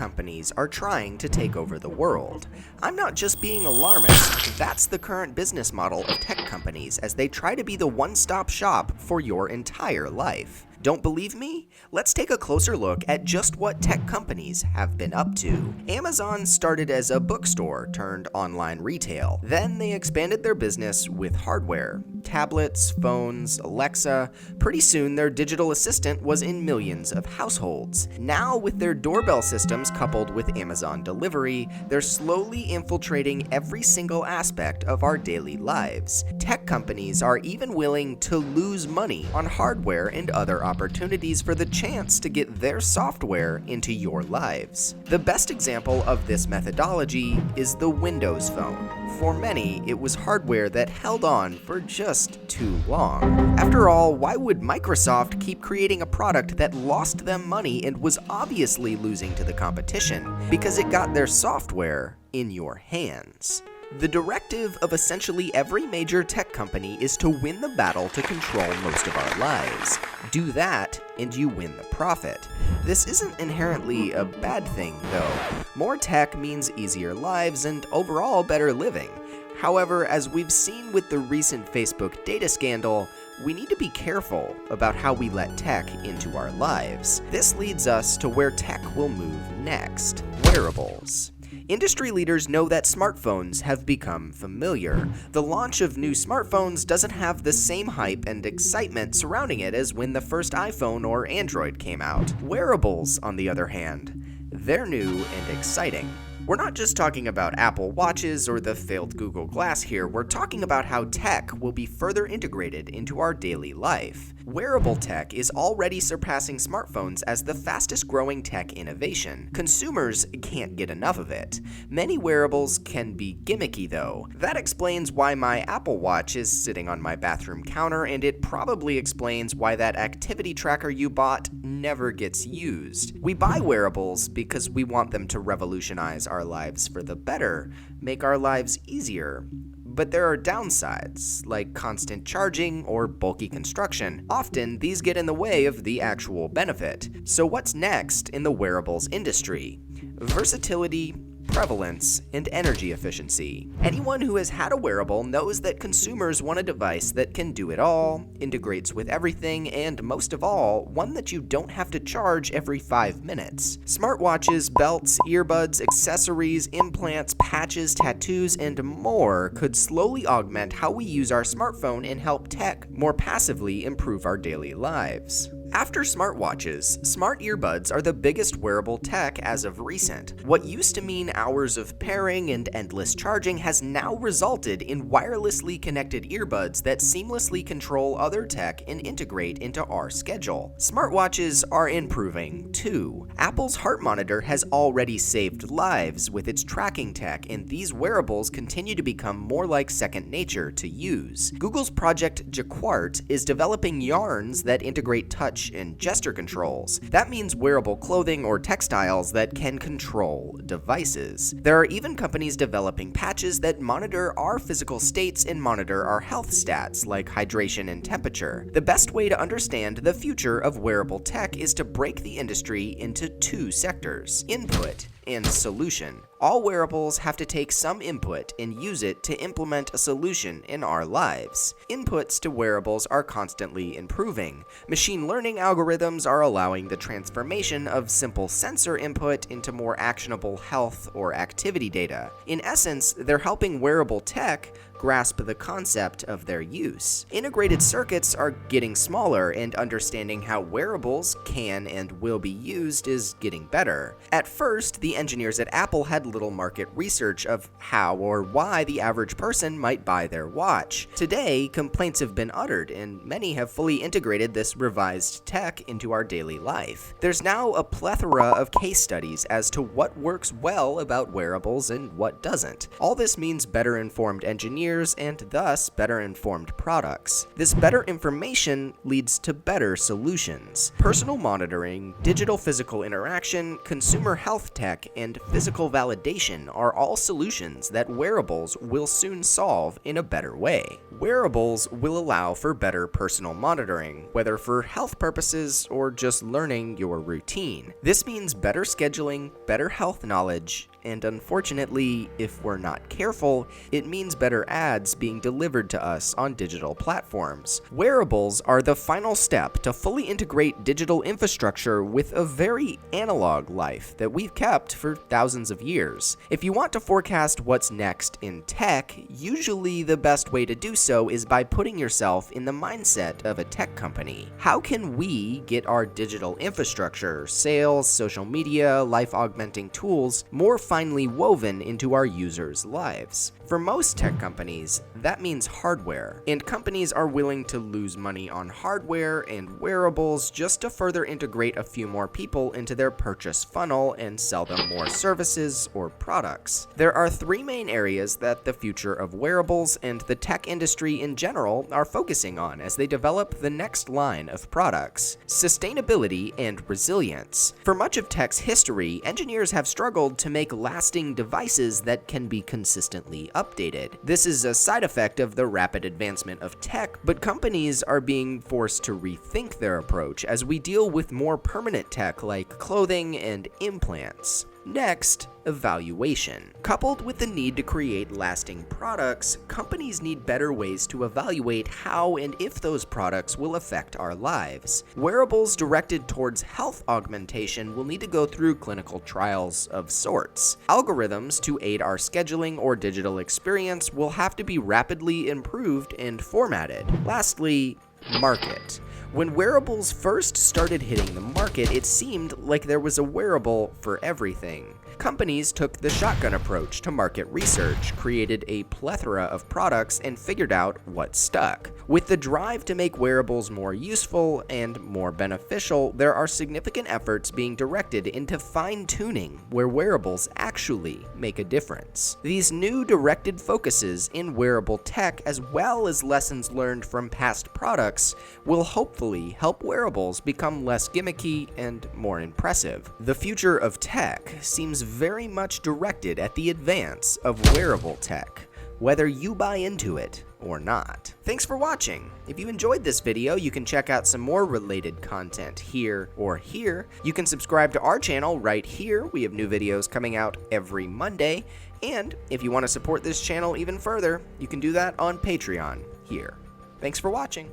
companies are trying to take over the world. I'm not just being alarmist, that's the current business model of tech companies as they try to be the one-stop shop for your entire life. Don't believe me? Let's take a closer look at just what tech companies have been up to. Amazon started as a bookstore turned online retail. Then they expanded their business with hardware. Tablets, phones, Alexa. Pretty soon their digital assistant was in millions of households. Now with their doorbell systems coupled with Amazon delivery, they're slowly infiltrating every single aspect of our daily lives. Tech companies are even willing to lose money on hardware and other opportunities for the chance to get their software into your lives. The best example of this methodology is the Windows Phone. For many, it was hardware that held on for just too long. After all, why would Microsoft keep creating a product that lost them money and was obviously losing to the competition? Because it got their software in your hands. The directive of essentially every major tech company is to win the battle to control most of our lives. Do that, and you win the profit. This isn't inherently a bad thing, though. More tech means easier lives and overall better living. However, as we've seen with the recent Facebook data scandal, we need to be careful about how we let tech into our lives. This leads us to where tech will move next: wearables. Industry leaders know that smartphones have become familiar. The launch of new smartphones doesn't have the same hype and excitement surrounding it as when the first iPhone or Android came out. Wearables, on the other hand, they're new and exciting. We're not just talking about Apple Watches or the failed Google Glass here, we're talking about how tech will be further integrated into our daily life. Wearable tech is already surpassing smartphones as the fastest growing tech innovation. Consumers can't get enough of it. Many wearables can be gimmicky though. That explains why my Apple Watch is sitting on my bathroom counter, and it probably explains why that activity tracker you bought never gets used. We buy wearables because we want them to revolutionize our lives for the better, make our lives easier. But there are downsides, like constant charging or bulky construction. Often, these get in the way of the actual benefit. So what's next in the wearables industry? Versatility, prevalence, and energy efficiency. Anyone who has had a wearable knows that consumers want a device that can do it all, integrates with everything, and most of all, one that you don't have to charge every 5 minutes. Smartwatches, belts, earbuds, accessories, implants, patches, tattoos, and more could slowly augment how we use our smartphone and help tech more passively improve our daily lives. After smartwatches, smart earbuds are the biggest wearable tech as of recent. What used to mean hours of pairing and endless charging has now resulted in wirelessly connected earbuds that seamlessly control other tech and integrate into our schedule. Smartwatches are improving too. Apple's heart monitor has already saved lives with its tracking tech, and these wearables continue to become more like second nature to use. Google's Project Jacquard is developing yarns that integrate touch and gesture controls. That means wearable clothing or textiles that can control devices. There are even companies developing patches that monitor our physical states and monitor our health stats like hydration and temperature. The best way to understand the future of wearable tech is to break the industry into two sectors: input and solution. All wearables have to take some input and use it to implement a solution in our lives. Inputs to wearables are constantly improving. Machine learning algorithms are allowing the transformation of simple sensor input into more actionable health or activity data. In essence, they're helping wearable tech grasp the concept of their use. Integrated circuits are getting smaller, and understanding how wearables can and will be used is getting better. At first, the engineers at Apple had little market research of how or why the average person might buy their watch. Today, complaints have been uttered, and many have fully integrated this revised tech into our daily life. There's now a plethora of case studies as to what works well about wearables and what doesn't. All this means better informed engineers engineers and thus better informed products. This better information leads to better solutions. Personal monitoring, digital physical interaction, consumer health tech, and physical validation are all solutions that wearables will soon solve in a better way. Wearables will allow for better personal monitoring, whether for health purposes or just learning your routine. This means better scheduling, better health knowledge, and unfortunately, if we're not careful, it means better ads being delivered to us on digital platforms. Wearables are the final step to fully integrate digital infrastructure with a very analog life that we've kept for thousands of years. If you want to forecast what's next in tech, usually the best way to do so is by putting yourself in the mindset of a tech company. How can we get our digital infrastructure, sales, social media, life-augmenting tools more finely woven into our users' lives? For most tech companies, that means hardware, and companies are willing to lose money on hardware and wearables just to further integrate a few more people into their purchase funnel and sell them more services or products. There are three main areas that the future of wearables and the tech industry in general are focusing on as they develop the next line of products: sustainability and resilience. For much of tech's history, engineers have struggled to make lasting devices that can be consistently updated. This is a side effect of the rapid advancement of tech, but companies are being forced to rethink their approach as we deal with more permanent tech like clothing and implants. Next, evaluation. Coupled with the need to create lasting products, companies need better ways to evaluate how and if those products will affect our lives. Wearables directed towards health augmentation will need to go through clinical trials of sorts. Algorithms to aid our scheduling or digital experience will have to be rapidly improved and formatted. Lastly, market. When wearables first started hitting the market, it seemed like there was a wearable for everything. Companies took the shotgun approach to market research, created a plethora of products, and figured out what stuck. With the drive to make wearables more useful and more beneficial, there are significant efforts being directed into fine-tuning where wearables actually make a difference. These new directed focuses in wearable tech, as well as lessons learned from past products, will hopefully help wearables become less gimmicky and more impressive. The future of tech seems very much directed at the advance of wearable tech, whether you buy into it or not. Thanks for watching. If you enjoyed this video, you can check out some more related content here or here. You can subscribe to our channel right here. We have new videos coming out every Monday. And if you want to support this channel even further, you can do that on Patreon here. Thanks for watching.